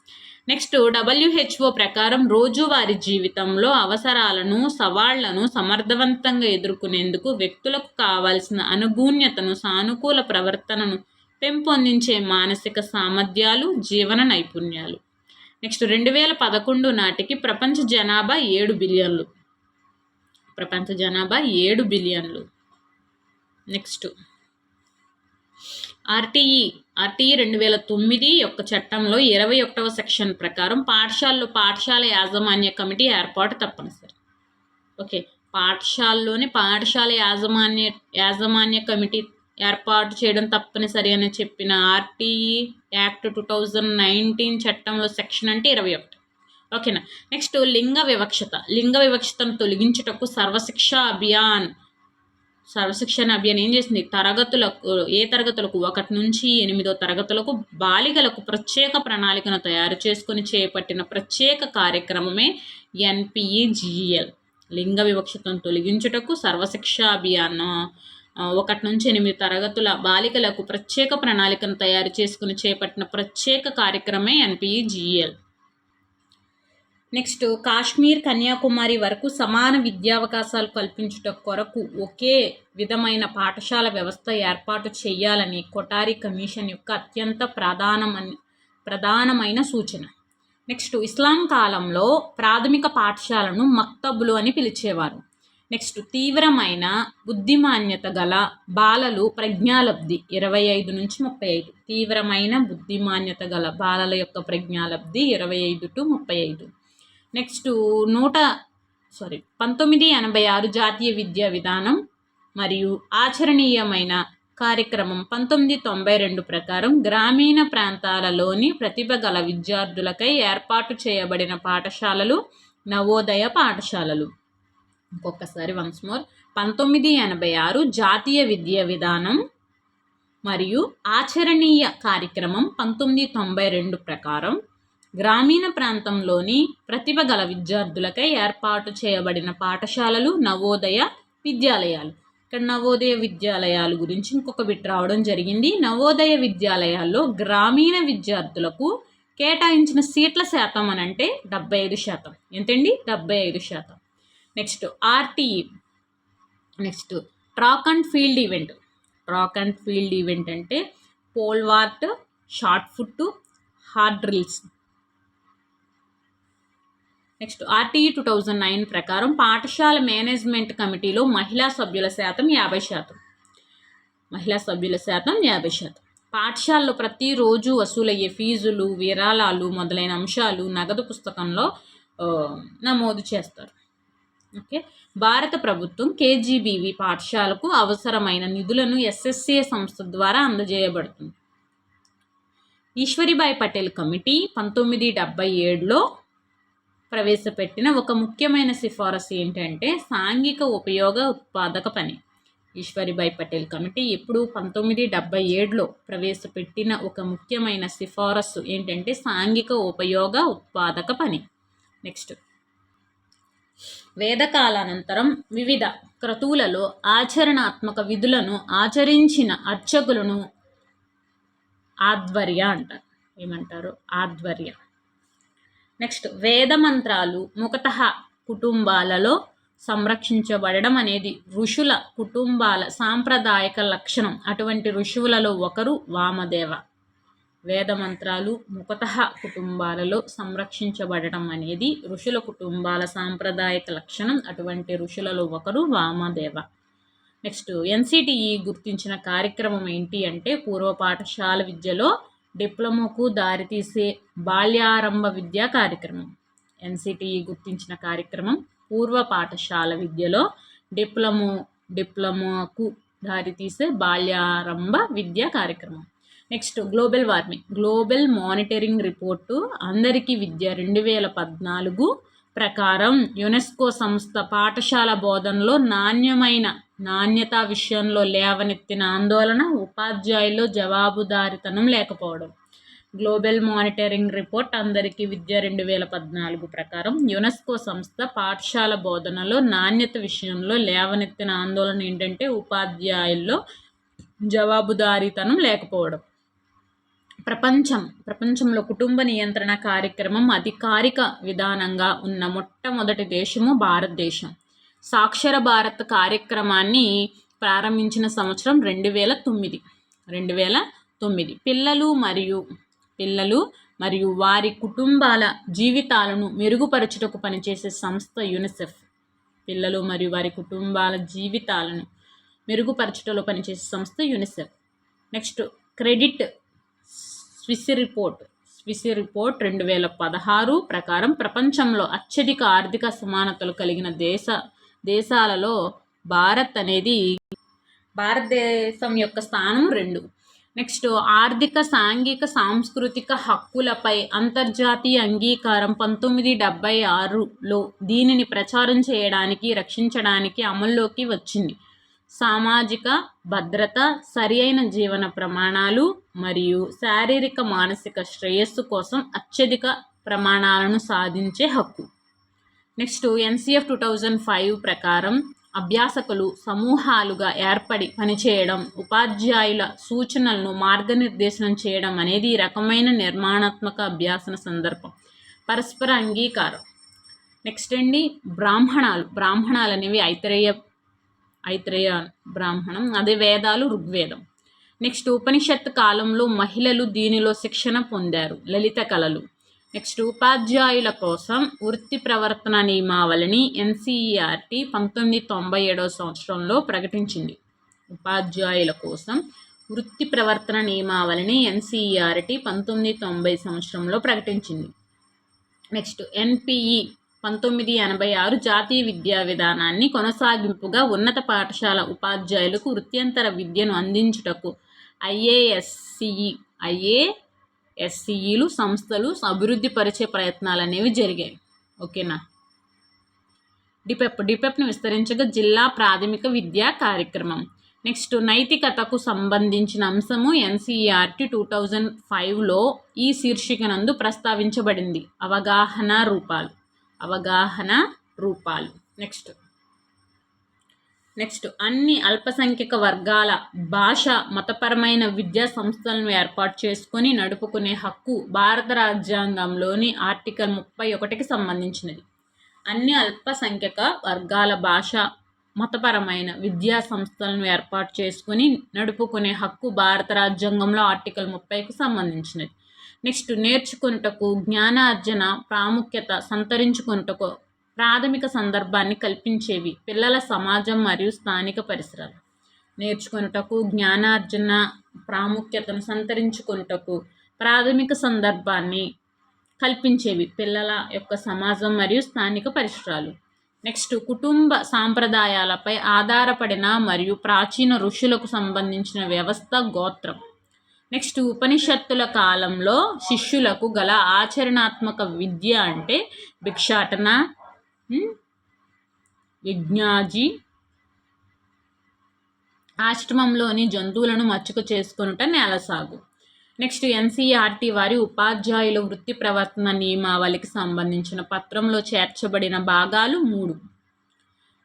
నెక్స్ట్ WHO ప్రకారం రోజువారీ జీవితంలో అవసరాలను, సవాళ్లను సమర్థవంతంగా ఎదుర్కొనేందుకు వ్యక్తులకు కావాల్సిన అనుగుణ్యతను, సానుకూల ప్రవర్తనను పెంపొందించే మానసిక సామర్థ్యాలు, జీవన నైపుణ్యాలు. నెక్స్ట్ 2011 నాటికి ప్రపంచ జనాభా 7 బిలియన్లు. ప్రపంచ జనాభా 7 బిలియన్లు. నెక్స్ట్ ఆర్టీఈ 2009 యొక్క చట్టంలో 21వ సెక్షన్ ప్రకారం పాఠశాలలో పాఠశాల యాజమాన్య కమిటీ ఏర్పాటు తప్పనిసరి. ఓకే, పాఠశాల యాజమాన్య కమిటీ ఏర్పాటు చేయడం తప్పనిసరి అని చెప్పిన ఆర్టీఈ యాక్ట్ 2019 చట్టంలో సెక్షన్ అంటే 21. ఓకేనా. నెక్స్ట్ లింగ వివక్షతను తొలగించుటకు సర్వశిక్షణ అభియాన్ ఏం చేసింది? ఏ తరగతులకు 1 నుంచి 8వ తరగతులకు బాలికలకు ప్రత్యేక ప్రణాళికను తయారు చేసుకుని చేపట్టిన ప్రత్యేక కార్యక్రమమే NPEGL. లింగ వివక్షతను తొలగించుటకు సర్వశిక్ష అభియాన్ 1 నుంచి 8 తరగతుల బాలికలకు ప్రత్యేక ప్రణాళికను తయారు చేసుకుని చేపట్టిన ప్రత్యేక కార్యక్రమమే NPEGL. నెక్స్ట్ కాశ్మీర్, కన్యాకుమారి వరకు సమాన విద్యావకాశాలు కల్పించుట కొరకు ఒకే విధమైన పాఠశాల వ్యవస్థ ఏర్పాటు చేయాలని కొఠారి కమిషన్ యొక్క అత్యంత ప్రధానమైన సూచన. నెక్స్ట్ ఇస్లాం కాలంలో ప్రాథమిక పాఠశాలను మక్తబులు అని పిలిచేవారు. నెక్స్ట్ తీవ్రమైన బుద్ధిమాన్యత గల బాలలు ప్రజ్ఞాలబ్ధి 25 నుంచి 35. తీవ్రమైన బుద్ధిమాన్యత గల బాలల యొక్క ప్రజ్ఞాలబ్ధి 25-35. నెక్స్ట్ 1986 జాతీయ విద్యా విధానం మరియు ఆచరణీయమైన కార్యక్రమం 1992 ప్రకారం గ్రామీణ ప్రాంతాలలోని ప్రతిభ గల విద్యార్థులకై ఏర్పాటు చేయబడిన పాఠశాలలు నవోదయ పాఠశాలలు. ఇంకొకసారి వన్స్ మోర్, 1986 జాతీయ విద్యా విధానం మరియు ఆచరణీయ కార్యక్రమం 1992 ప్రకారం గ్రామీణ ప్రాంతంలోని ప్రతిభ గల విద్యార్థులకై ఏర్పాటు చేయబడిన పాఠశాలలు నవోదయ విద్యాలయాలు. ఇక్కడ నవోదయ విద్యాలయాల గురించి ఇంకొక బిట్ రావడం జరిగింది. నవోదయ విద్యాలయాల్లో గ్రామీణ విద్యార్థులకు కేటాయించిన సీట్ల శాతం అని అంటే 75%. ఎంతండి? 75%. Next RTE. Next track and field event. Track and field event అంటే pole vault, shot put, hurdles. Next RTE 2009 ప్రకారం పాఠశాల మేనేజ్మెంట్ కమిటీలో మహిళా సభ్యుల శాతం 50%. మహిళా సభ్యుల శాతం 50%. పాఠశాలలో ప్రతిరోజు వసూలయ్యే ఫీజులు, విరాళాలు మొదలైన అంశాలు నగదు పుస్తకంలో నమోదు చేస్తారు. ఓకే. భారత ప్రభుత్వం కేజీబీవీ పాఠశాలకు అవసరమైన నిధులను ఎస్ఎస్ఏ సంస్థ ద్వారా అందజేయబడుతుంది. ఈశ్వరీబాయి పటేల్ కమిటీ 1977లో ప్రవేశపెట్టిన ఒక ముఖ్యమైన సిఫారసు ఏంటంటే సాంఘిక ఉపయోగ ఉత్పాదక పని. ఈశ్వరీబాయి పటేల్ కమిటీ ఎప్పుడు 1977లో ప్రవేశపెట్టిన ఒక ముఖ్యమైన సిఫారసు ఏంటంటే సాంఘిక ఉపయోగ ఉత్పాదక పని. నెక్స్ట్ వేదకాలానంతరం వివిధ క్రతువులలో ఆచరణాత్మక విధులను ఆచరించిన అర్చకులను ఆధ్వర్య అంటారు. ఏమంటారు? ఆధ్వర్య. నెక్స్ట్ వేద మంత్రాలు ముఖతః కుటుంబాలలో సంరక్షించబడడం అనేది ఋషుల కుటుంబాల సాంప్రదాయక లక్షణం. అటువంటి ఋషువులలో ఒకరు వామదేవ. వేద మంత్రాలు ముఖతః కుటుంబాలలో సంరక్షించబడడం అనేది ఋషుల కుటుంబాల సాంప్రదాయక లక్షణం. అటువంటి ఋషులలో ఒకరు వామదేవ. నెక్స్ట్ ఎన్సిటిఈ గుర్తించిన కార్యక్రమం ఏంటి అంటే పూర్వ పాఠశాల విద్యలో డిప్లొమాకు దారితీసే బాల్యారంభ విద్యా కార్యక్రమం. ఎన్సిటిఈ గుర్తించిన కార్యక్రమం పూర్వ పాఠశాల విద్యలో డిప్లొమాకు దారితీసే బాల్యారంభ విద్యా కార్యక్రమం. Next global warming. Global monitoring report అందరికీ విద్య 2014 ప్రకారం యునెస్కో సంస్థ పాఠశాల బోధనలో నాణ్యత విషయంలో లేవనెత్తిన ఆందోళన ఉపాధ్యాయుల్లో జవాబుదారీతనం లేకపోవడం. గ్లోబల్ మానిటరింగ్ రిపోర్ట్ అందరికీ విద్య 2014 ప్రకారం యునెస్కో సంస్థ పాఠశాల బోధనలో నాణ్యత విషయంలో లేవనెత్తిన ఆందోళన ఏంటంటే ఉపాధ్యాయుల్లో జవాబుదారీతనం లేకపోవడం. ప్రపంచంలో కుటుంబ నియంత్రణ కార్యక్రమం అధికారిక విధానంగా ఉన్న మొట్టమొదటి దేశము భారతదేశం. సాక్షర భారత్ కార్యక్రమాన్ని ప్రారంభించిన సంవత్సరం 2009. పిల్లలు మరియు వారి కుటుంబాల జీవితాలను మెరుగుపరచుటకు పనిచేసే సంస్థ యునిసెఫ్. పిల్లలు మరియు వారి కుటుంబాల జీవితాలను మెరుగుపరచుటలో పనిచేసే సంస్థ UNICEF. Next credit Swiss report 2016 ప్రకారం ప్రపంచంలో అత్యధిక ఆర్థిక సమానతలు కలిగిన దేశాలలో భారతదేశం యొక్క స్థానం 2. నెక్స్ట్ ఆర్థిక, సాంఘిక, సాంస్కృతిక హక్కులపై అంతర్జాతీయ అంగీకారం 1976లో దీనిని ప్రచారం చేయడానికి, రక్షించడానికి అమల్లోకి వచ్చింది. సామాజిక భద్రత, సరియైన జీవన ప్రమాణాలు మరియు శారీరక మానసిక శ్రేయస్సు కోసం అత్యధిక ప్రమాణాలను సాధించే హక్కు. నెక్స్ట్ ఎన్సిఎఫ్ 2005 ప్రకారం అభ్యాసకులు సమూహాలుగా ఏర్పడి పనిచేయడం, ఉపాధ్యాయుల సూచనలను మార్గనిర్దేశనం చేయడం అనేది ఈ రకమైన నిర్మాణాత్మక అభ్యాసన సందర్భం. పరస్పర అంగీకారం. నెక్స్ట్ అండి బ్రాహ్మణాలు అనేవి ఐతరేయ బ్రాహ్మణం, అదే వేదాలు ఋగ్వేదం. నెక్స్ట్ ఉపనిషత్ కాలంలో మహిళలు దీనిలో శిక్షణ పొందారు. లలిత కళలు. నెక్స్ట్ ఉపాధ్యాయుల కోసం వృత్తి ప్రవర్తన నియమావళిని ఎన్సీఈఆర్టీ 1997 సంవత్సరంలో ప్రకటించింది. ఉపాధ్యాయుల కోసం వృత్తి ప్రవర్తన నియమావళిని ఎన్సీఈఆర్టీ 1990 సంవత్సరంలో ప్రకటించింది. నెక్స్ట్ ఎన్పిఈ 1986 జాతీయ విద్యా విధానాన్ని కొనసాగింపుగా ఉన్నత పాఠశాల ఉపాధ్యాయులకు వృత్యంతర విద్యను అందించుటకు ఐఏఎస్సిఈలు సంస్థలు అభివృద్ధి పరిచే ప్రయత్నాలు అనేవి జరిగాయి. ఓకేనా. డిపెప్ను విస్తరించగా జిల్లా ప్రాథమిక విద్యా కార్యక్రమం. నెక్స్ట్ నైతికతకు సంబంధించిన అంశము NCERT 2005లో ఈ శీర్షికనందు ప్రస్తావించబడింది. అవగాహన రూపాలు. నెక్స్ట్ అన్ని అల్పసంఖ్యక వర్గాల భాష మతపరమైన విద్యా సంస్థలను ఏర్పాటు చేసుకొని నడుపుకునే హక్కు భారత రాజ్యాంగంలోని ఆర్టికల్ 31కి సంబంధించినది. అన్ని అల్పసంఖ్యక వర్గాల భాష మతపరమైన విద్యా సంస్థలను ఏర్పాటు చేసుకుని నడుపుకునే హక్కు భారత రాజ్యాంగంలో ఆర్టికల్ 30కు సంబంధించినది. నెక్స్ట్ నేర్చుకొనుటకు జ్ఞానార్జన ప్రాముఖ్యత సంతరించుకొనుటకు ప్రాథమిక సందర్భాన్ని కల్పించేవి పిల్లల సమాజం మరియు స్థానిక పరిసరాలు. నేర్చుకొనుటకు జ్ఞానార్జన ప్రాముఖ్యతను సంతరించుకొనుటకు ప్రాథమిక సందర్భాన్ని కల్పించేవి పిల్లల యొక్క సమాజం మరియు స్థానిక పరిసరాలు. నెక్స్ట్ కుటుంబ సాంప్రదాయాలపై ఆధారపడిన మరియు ప్రాచీన ఋషులకు సంబంధించిన వ్యవస్థ గోత్రం. నెక్స్ట్ ఉపనిషత్తుల కాలంలో శిష్యులకు గల ఆచరణాత్మక విద్య అంటే భిక్షాటన, యజ్ఞాజి, ఆశ్రమంలోని జంతువులను మచ్చుక చేసుకొనుట, నేలసాగు. నెక్స్ట్ NCERT వారి ఉపాధ్యాయుల వృత్తి ప్రవర్తన నియమావళికి సంబంధించిన పత్రంలో చేర్చబడిన భాగాలు 3.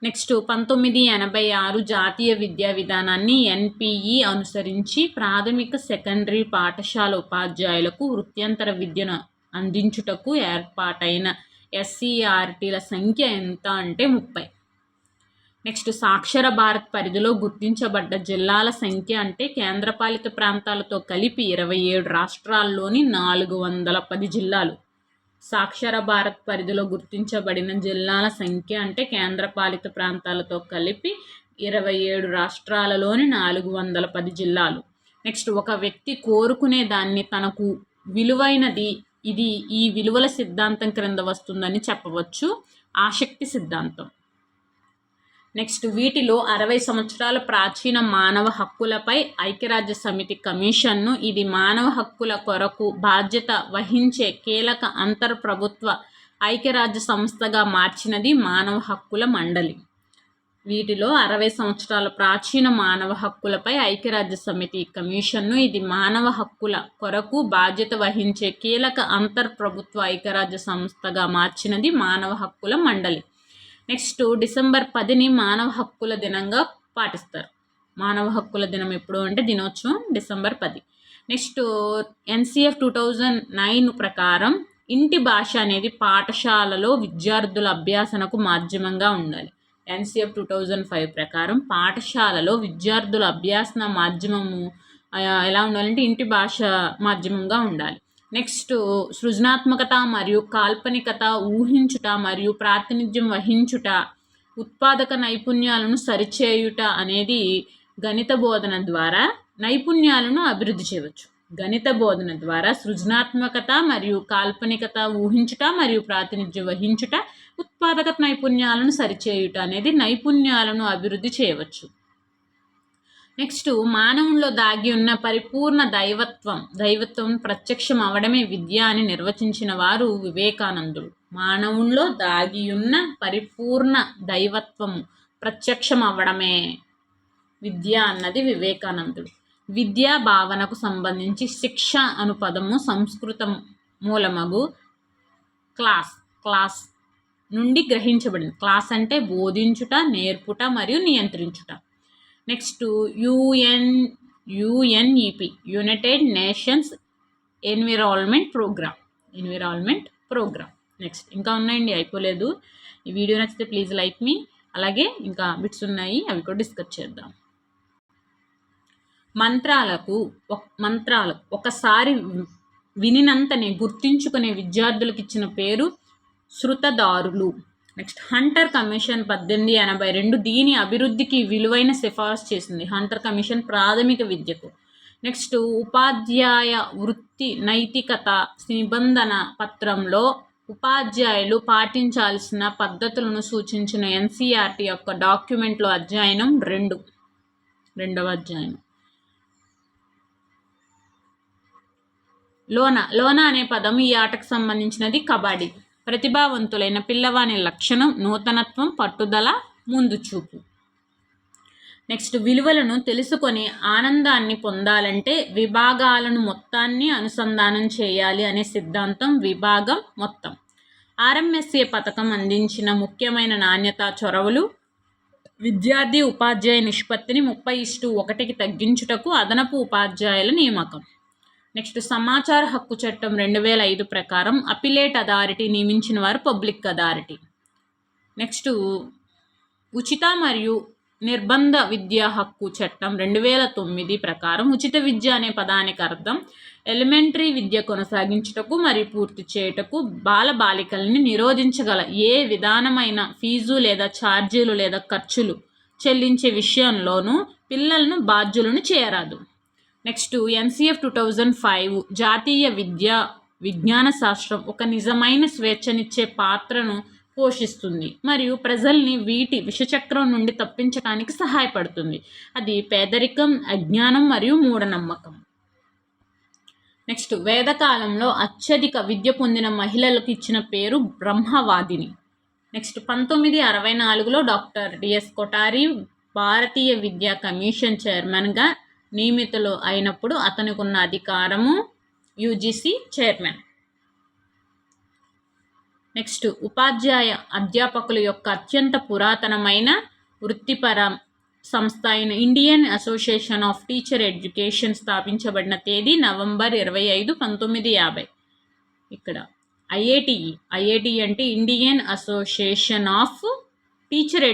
నెక్స్ట్ 1986 జాతీయ విద్యా విధానాన్ని NPE అనుసరించి ప్రాథమిక సెకండరీ పాఠశాల ఉపాధ్యాయులకు వృత్యంతర విద్యను అందించుటకు ఏర్పాటైన SCERTల సంఖ్య ఎంత అంటే 30. నెక్స్ట్ సాక్షర భారత్ పరిధిలో గుర్తించబడ్డ జిల్లాల సంఖ్య అంటే కేంద్రపాలిత ప్రాంతాలతో కలిపి 27 రాష్ట్రాల్లోని 410 జిల్లాలు. సాక్షర భారత్ పరిధిలో గుర్తించబడిన జిల్లాల సంఖ్య అంటే కేంద్రపాలిత ప్రాంతాలతో కలిపి 27 రాష్ట్రాలలోని 410 జిల్లాలు. నెక్స్ట్ ఒక వ్యక్తి కోరుకునే దాన్ని తనకు విలువైనది ఇది ఈ విలువల సిద్ధాంతం క్రింద వస్తుందని చెప్పవచ్చు. ఆసక్తి సిద్ధాంతం. నెక్స్ట్ వీటిలో 60 సంవత్సరాల ప్రాచీన మానవ హక్కులపై ఐక్యరాజ్య సమితి కమిషన్ను ఇది మానవ హక్కుల కొరకు బాధ్యత వహించే కీలక అంతర్ప్రభుత్వ ఐక్యరాజ్య సంస్థగా మార్చినది మానవ హక్కుల మండలి. వీటిలో 60 సంవత్సరాల ప్రాచీన మానవ హక్కులపై ఐక్యరాజ్య సమితి కమిషన్ను ఇది మానవ హక్కుల కొరకు బాధ్యత వహించే కీలక అంతర్ప్రభుత్వ ఐక్యరాజ్య సంస్థగా మార్చినది మానవ హక్కుల మండలి. నెక్స్ట్ డిసెంబర్ 10ని మానవ హక్కుల దినంగా పాటిస్తారు. మానవ హక్కుల దినం ఎప్పుడు అంటే దినోత్సవం డిసెంబర్ 10. నెక్స్ట్ NCF 2009 ప్రకారం ఇంటి భాష అనేది పాఠశాలలో విద్యార్థుల అభ్యాసనకు మాధ్యమంగా ఉండాలి. NCF 2005 ప్రకారం పాఠశాలలో విద్యార్థుల అభ్యాసన మాధ్యమము ఎలా ఉండాలంటే ఇంటి భాష మాధ్యమంగా ఉండాలి. నెక్స్ట్ సృజనాత్మకత మరియు కాల్పనికత, ఊహించుట మరియు ప్రాతినిధ్యం వహించుట, ఉత్పాదక నైపుణ్యాలను సరిచేయుట అనేది గణిత బోధన ద్వారా నైపుణ్యాలను అభివృద్ధి చేయవచ్చు. గణిత బోధన ద్వారా సృజనాత్మకత మరియు కాల్పనికత, ఊహించుట మరియు ప్రాతినిధ్యం వహించుట, ఉత్పాదక నైపుణ్యాలను సరిచేయుట అనేది నైపుణ్యాలను అభివృద్ధి చేయవచ్చు. నెక్స్ట్ మానవుల్లో దాగి ఉన్న పరిపూర్ణ దైవత్వం ప్రత్యక్షం అవడమే విద్య అని నిర్వచించిన వారు వివేకానందుడు. మానవుల్లో దాగి ఉన్న పరిపూర్ణ దైవత్వము ప్రత్యక్షం అవ్వడమే విద్య అన్నది వివేకానందుడు. విద్యా భావనకు సంబంధించి శిక్ష అను పదము సంస్కృత మూలమగు క్లాస్ నుండి గ్రహించబడింది. క్లాస్ అంటే బోధించుట, నేర్పుట మరియు నియంత్రించుట. Next UNEP United Nations Environment Programme. Next ఇంకా ఉన్నాయండి, అయిపోలేదు. ఈ వీడియో నచ్చితే ప్లీజ్ లైక్ మీ. అలాగే ఇంకా బిట్స్ ఉన్నాయి, అవి కూడా డిస్కస్ చేద్దాం. మంత్రాలు ఒకసారి వినినంతనే గుర్తించుకునే విద్యార్థులకు ఇచ్చిన పేరు శృతదారులు. నెక్స్ట్ హంటర్ కమిషన్ 1882 దీని అభివృద్ధికి విలువైన సిఫార్సు చేసింది. హంటర్ కమిషన్ ప్రాథమిక విద్యకు. నెక్స్ట్ ఉపాధ్యాయ వృత్తి నైతికత నిబంధన పత్రంలో ఉపాధ్యాయులు పాటించాల్సిన పద్ధతులను సూచించిన ఎన్సీఆర్టీ యొక్క డాక్యుమెంట్లో అధ్యయనం 2, రెండవ అధ్యయనం. లోన అనే పదం ఈ ఆటకు సంబంధించినది. కబడ్డీ. ప్రతిభావంతులైన పిల్లవాని లక్షణం నూతనత్వం, పట్టుదల, ముందు చూపు. నెక్స్ట్, విలువలను తెలుసుకొని ఆనందాన్ని పొందాలంటే విభాగాలను మొత్తాన్ని అనుసంధానం చేయాలి అనే సిద్ధాంతం విభాగం మొత్తం. ఆర్ఎంఎస్ఏ పథకం అందించిన ముఖ్యమైన నాణ్యతా చొరవలు విద్యార్థి ఉపాధ్యాయ నిష్పత్తిని 30:1కి తగ్గించుటకు అదనపు ఉపాధ్యాయుల నియామకం. నెక్స్ట్, సమాచార హక్కు చట్టం 2005 ప్రకారం అపిలేట్ అథారిటీ నియమించిన వారు పబ్లిక్ అథారిటీ. నెక్స్ట్, ఉచిత మరియు నిర్బంధ విద్యా హక్కు చట్టం 2009 ప్రకారం ఉచిత విద్య అనే పదానికి అర్థం ఎలిమెంటరీ విద్య కొనసాగించుటకు మరియు పూర్తి చేయుటకు బాలబాలికల్ని నిరోధించగల ఏ విధానమైన ఫీజు లేదా ఛార్జీలు లేదా ఖర్చులు చెల్లించే విషయంలోనూ పిల్లలను బాధ్యులను చేయరాదు. నెక్స్ట్, ఎన్సీఎఫ్ 2005 జాతీయ విజ్ఞాన శాస్త్రం ఒక నిజమైన స్వేచ్ఛనిచ్చే పాత్రను పోషిస్తుంది మరియు ప్రజల్ని వీటి విషచక్రం నుండి తప్పించడానికి సహాయపడుతుంది. అది పేదరికం, అజ్ఞానం మరియు మూఢనమ్మకం. నెక్స్ట్, వేదకాలంలో అత్యధిక విద్య పొందిన మహిళలకు ఇచ్చిన పేరు బ్రహ్మవాదిని. నెక్స్ట్, 1964లో డాక్టర్ డిఎస్ కొఠారి భారతీయ విద్యా కమిషన్ చైర్మన్గా నియమితులు అయినప్పుడు అతనికి ఉన్న అధికారము యూజీసీ చైర్మన్. నెక్స్ట్, ఉపాధ్యాయ అధ్యాపకుల యొక్క అత్యంత పురాతనమైన వృత్తిపర సంస్థ అయిన Indian Association of teacher education స్థాపించబడిన తేదీ నవంబర్ 25, 1950. ఇక్కడ ఐఏటిఈ అంటే Indian Association of Teacher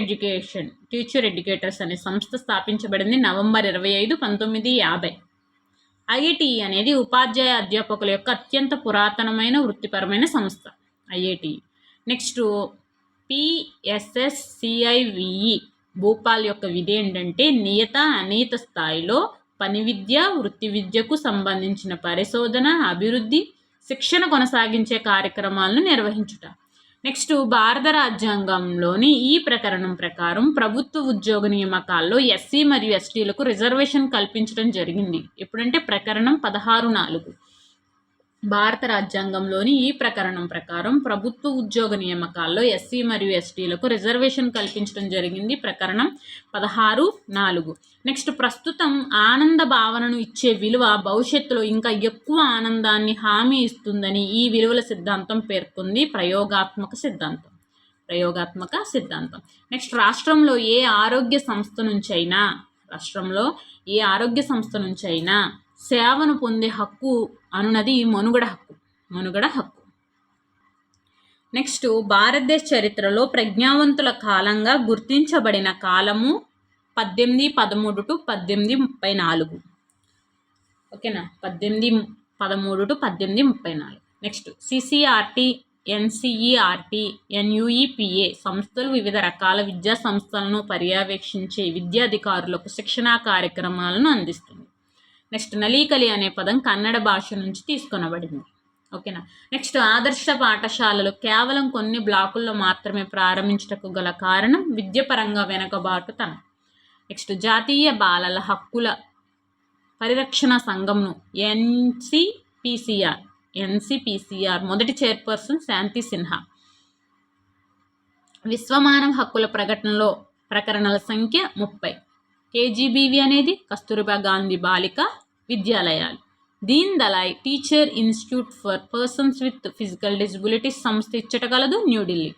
educators అనే సంస్థ స్థాపించబడింది నవంబర్ 25, 1950. ఐఏటిఈ అనేది ఉపాధ్యాయ అధ్యాపకుల యొక్క అత్యంత పురాతనమైన వృత్తిపరమైన సంస్థ ఐఏటిఈ. నెక్స్ట్, పిఎస్ఎస్సిఐవిఈ భోపాల్ యొక్క విధి ఏంటంటే నియత అనియత స్థాయిలో పని విద్య, వృత్తి విద్యకు సంబంధించిన పరిశోధన, అభివృద్ధి, శిక్షణ కొనసాగించే కార్యక్రమాలను నిర్వహించుట. నెక్స్ట్, భారత రాజ్యాంగంలోని ఈ ప్రకరణం ప్రకారం ప్రభుత్వ ఉద్యోగ నియామకాల్లో ఎస్సీ మరియు ఎస్టీలకు రిజర్వేషన్ కల్పించడం జరిగింది. ఎప్పుడంటే ప్రకరణం 16(4). భారత రాజ్యాంగంలోని ఈ ప్రకరణం ప్రకారం ప్రభుత్వ ఉద్యోగ నియామకాల్లో ఎస్సీ మరియు ఎస్టీలకు రిజర్వేషన్ కల్పించడం జరిగింది. ప్రకరణం 16(4). నెక్స్ట్, ప్రస్తుతం ఆనంద భావనను ఇచ్చే విలువ భవిష్యత్తులో ఇంకా ఎక్కువ ఆనందాన్ని హామీ ఇస్తుందని ఈ విలువల సిద్ధాంతం పేర్కొంది. ప్రయోగాత్మక సిద్ధాంతం. నెక్స్ట్, రాష్ట్రంలో ఏ ఆరోగ్య సంస్థ నుంచైనా సేవను పొందే హక్కు అనున్నది మనుగడ హక్కు. నెక్స్ట్, భారతదేశ చరిత్రలో ప్రజ్ఞావంతుల కాలంగా గుర్తించబడిన కాలము 1813 to 1834. ఓకేనా, 1813 to 1834. నెక్స్ట్, సిసిఆర్టీ, ఎన్సీఈఆర్టీ, ఎన్యూఈపీఏ సంస్థలు వివిధ రకాల విద్యా సంస్థలను పర్యవేక్షించే విద్యాధికారులకు శిక్షణా కార్యక్రమాలను అందిస్తుంది. నెక్స్ట్, నలీకలి అనే పదం కన్నడ భాష నుంచి తీసుకొనబడింది. ఓకేనా. నెక్స్ట్, ఆదర్శ పాఠశాలలు కేవలం కొన్ని బ్లాకుల్లో మాత్రమే ప్రారంభించటకు గల కారణం విద్యపరంగా వెనుకబాటుతనం. నెక్స్ట్, జాతీయ బాలల హక్కుల పరిరక్షణ సంఘంను ఎన్సిపిసిఆర్ మొదటి చైర్పర్సన్ శాంతి సిన్హా. విశ్వమానవ హక్కుల ప్రకటనల సంఖ్య 30. కేజీబీవి అనేది కస్తూర్బా గాంధీ బాలిక విద్యాలయాలు. Deen Dayal teacher institute for persons with physical disabilities సంస్థ ఇచ్చటగలదు, న్యూఢిల్లీ.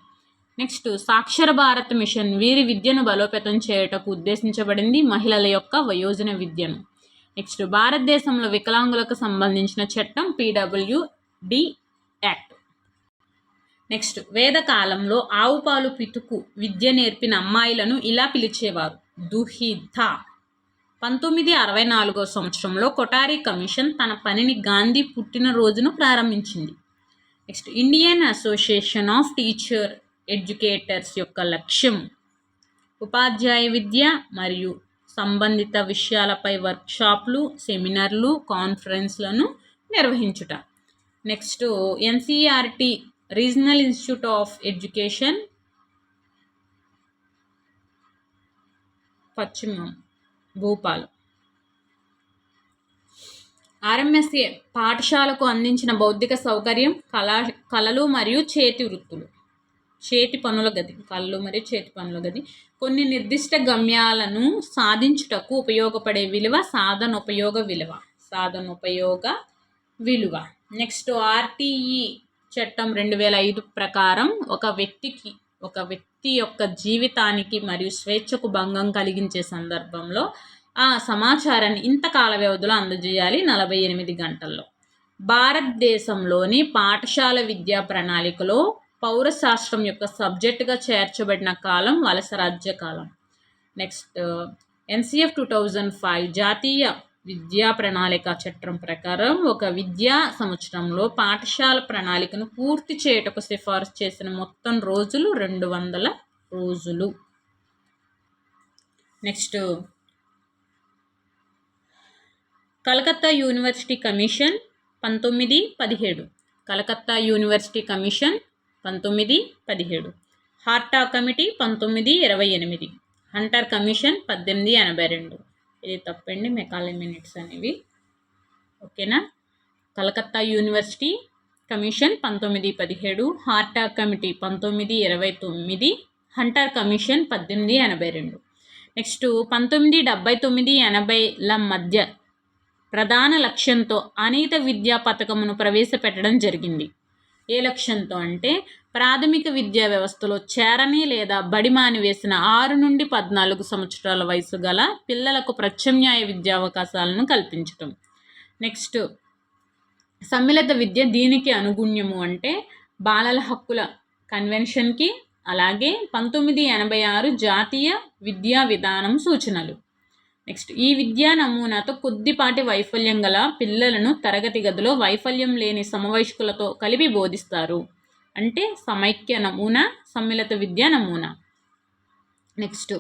నెక్స్ట్, సాక్షర భారత్ మిషన్ వీరి విద్యను బలోపేతం చేయటకు ఉద్దేశించబడింది, మహిళల యొక్క వయోజన విద్యను. నెక్స్ట్, భారతదేశంలో వికలాంగులకు సంబంధించిన చట్టం పీడబ్ల్యూడి యాక్ట్. నెక్స్ట్, వేదకాలంలో ఆవు పాలు పితుకు విద్య నేర్పిన అమ్మాయిలను ఇలా పిలిచేవారు, దుహిత. 1964 సంవత్సరంలో కొఠారి కమిషన్ తన పనిని గాంధీ పుట్టినరోజును ప్రారంభించింది. Next, Indian Association of Teacher Educators యొక్క లక్ష్యం ఉపాధ్యాయ విద్య మరియు సంబంధిత విషయాలపై వర్క్షాప్లు, సెమినార్లు, కాన్ఫరెన్స్లను నిర్వహించుట. Next, NCERT Regional Institute of Education పశ్చిమం భూపాల్. ఆర్ఎంఎస్ఏ పాఠశాలకు అందించిన బౌద్ధిక సౌకర్యం కళలు మరియు చేతి వృత్తులు, చేతి పనుల గది, కళలు మరియు చేతి పనుల గది. కొన్ని నిర్దిష్ట గమ్యాలను సాధించుటకు ఉపయోగపడే విలువ సాధనోపయోగ విలువ. నెక్స్ట్ ఆర్టీఈ చట్టం 2005 ప్రకారం ఒక వ్యక్తి యొక్క జీవితానికి మరియు స్వేచ్ఛకు భంగం కలిగించే సందర్భంలో ఆ సమాచారాన్ని ఇంతకాల వ్యవధిలో అందజేయాలి, 48 గంటల్లో. భారతదేశంలోని పాఠశాల విద్యా ప్రణాళికలో పౌరశాస్త్రం యొక్క సబ్జెక్టుగా చేర్చబడిన కాలం వలస రాజ్య కాలం. నెక్స్ట్ ఎన్సిఎఫ్ 2005 జాతీయ విద్యా ప్రణాళిక చట్టం ప్రకారం ఒక విద్యా సంవత్సరంలో పాఠశాల ప్రణాళికను పూర్తి చేయుటకు సిఫారసు చేసిన మొత్తం రోజులు 200 రోజులు. Next Calcutta University Commission 1917, Calcutta University Commission 1917, Hartog committee 1928, Hunter commission 1882. ఇది తప్పండి, మెకాలే మినిట్స్ అనేవి. ఓకేనా. Calcutta University Commission 1917, Hartog committee 1929, Hunter commission 1882. Next 1979-80ల మధ్య ప్రధాన లక్ష్యంతో అనియత విద్యా పథకమును ప్రవేశపెట్టడం జరిగింది. ఏ లక్ష్యంతో అంటే ప్రాథమిక విద్యా వ్యవస్థలో చేరని లేదా బడి మానివేసిన 6 నుండి 14 సంవత్సరాల వయసు గల పిల్లలకు ప్రత్యామ్నాయ విద్యా అవకాశాలను కల్పించటం. నెక్స్ట్ సమ్మిళిత విద్య దీనికి అనుగుణ్యము అంటే బాలల హక్కుల కన్వెన్షన్కి, అలాగే 1986 జాతీయ విద్యా విధానం సూచనలు. నెక్స్ట్ ఈ విద్యా నమూనాతో కొద్దిపాటి వైఫల్యం గల పిల్లలను తరగతి గదిలో వైఫల్యం లేని సమవయస్కులతో కలిపి బోధిస్తారు. అంటే సమైక్య నమూనా, సమ్మిళిత విద్యా నమూనా. నెక్స్ట్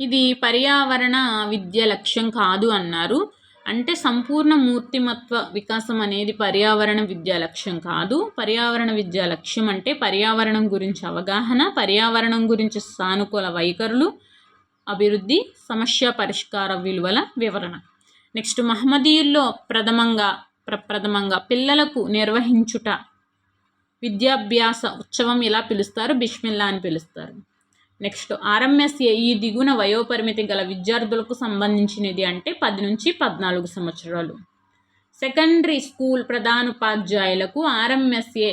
ఇది పర్యావరణ విద్య లక్ష్యం కాదు అన్నారు. అంటే సంపూర్ణ మూర్తిమత్వ వికాసం అనేది పర్యావరణ విద్యా లక్ష్యం కాదు. పర్యావరణ విద్యా లక్ష్యం అంటే పర్యావరణం గురించి అవగాహన, పర్యావరణం గురించి సానుకూల వైఖరులు, అభివృద్ధి, సమస్య పరిష్కార విలువల వివరణ. నెక్స్ట్ మహమ్మదీయుల్లో ప్రప్రథమంగా పిల్లలకు నిర్వహించుట విద్యాభ్యాస ఉత్సవం ఇలా పిలుస్తారు, బిస్మిల్లా అని పిలుస్తారు. నెక్స్ట్ ఆర్ఎంఎస్ఏ ఈ దిగున వయోపరిమితి గల విద్యార్థులకు సంబంధించినది అంటే 10 నుంచి 14 సంవత్సరాలు. సెకండరీ స్కూల్ ప్రధానోపాధ్యాయులకు ఆర్ఎంఎస్ఏ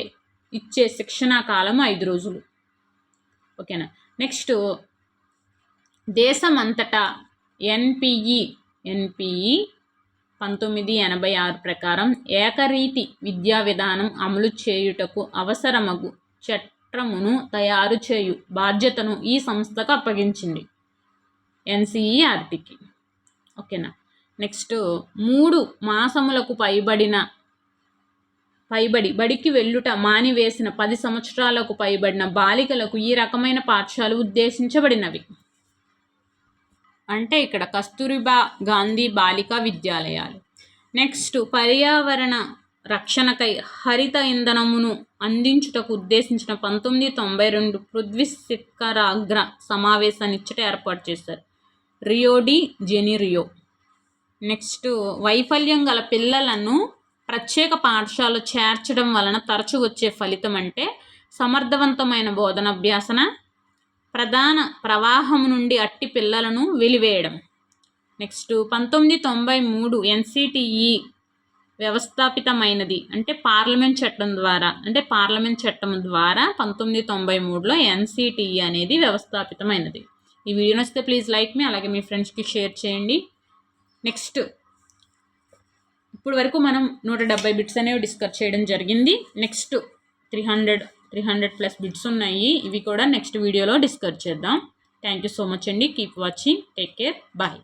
ఇచ్చే శిక్షణా కాలం 5 రోజులు. ఓకేనా. నెక్స్ట్ దేశమంతటా ఎన్పిఈ 1986 ప్రకారం ఏకరీతి విద్యా విధానం అమలు చేయుటకు అవసరమగు చట్టమును తయారు చేయు బాధ్యతను ఈ సంస్థకు అప్పగించింది, ఎన్సిఈఆర్టీకి. ఓకేనా. నెక్స్ట్ 3 మాసములకు పైబడి బడికి వెళ్ళుట మానివేసిన 10 సంవత్సరాలకు పైబడిన బాలికలకు ఈ రకమైన పాఠశాలలు ఉద్దేశించబడినవి. అంటే ఇక్కడ కస్తూరిబా గాంధీ బాలికా విద్యాలయాలు. నెక్స్ట్ పర్యావరణ రక్షణకై హరిత ఇంధనమును అందించుటకు ఉద్దేశించిన 1992 పృథ్వీ శిఖరాగ్ర సమావేశాన్ని ఇచ్చట ఏర్పాటు చేశారు, రియో డి జెనిరియో. నెక్స్ట్ వైఫల్యం గల పిల్లలను ప్రత్యేక పాఠశాలలో చేర్చడం వలన తరచు వచ్చే ఫలితం అంటే సమర్థవంతమైన బోధనాభ్యాసన, ప్రధాన ప్రవాహం నుండి అట్టి పిల్లలను వెలివేయడం. Next 1993 NCTE వ్యవస్థాపితమైనది. అంటే పార్లమెంట్ చట్టం ద్వారా 1993లో ఎన్సిటిఈ అనేది వ్యవస్థాపితమైనది. ఈ వీడియో నచ్చితే ప్లీజ్ లైక్ మీ, అలాగే మీ ఫ్రెండ్స్కి షేర్ చేయండి. నెక్స్ట్ ఇప్పుడు వరకు మనం 170 బిట్స్ అనేవి డిస్కస్ చేయడం జరిగింది. నెక్స్ట్ 300+ బిట్స్ ఉన్నాయి, ఇవి కూడా నెక్స్ట్ వీడియోలో డిస్కస్ చేద్దాం. థ్యాంక్ యూ సో మచ్ అండి. Keep watching, take care, bye.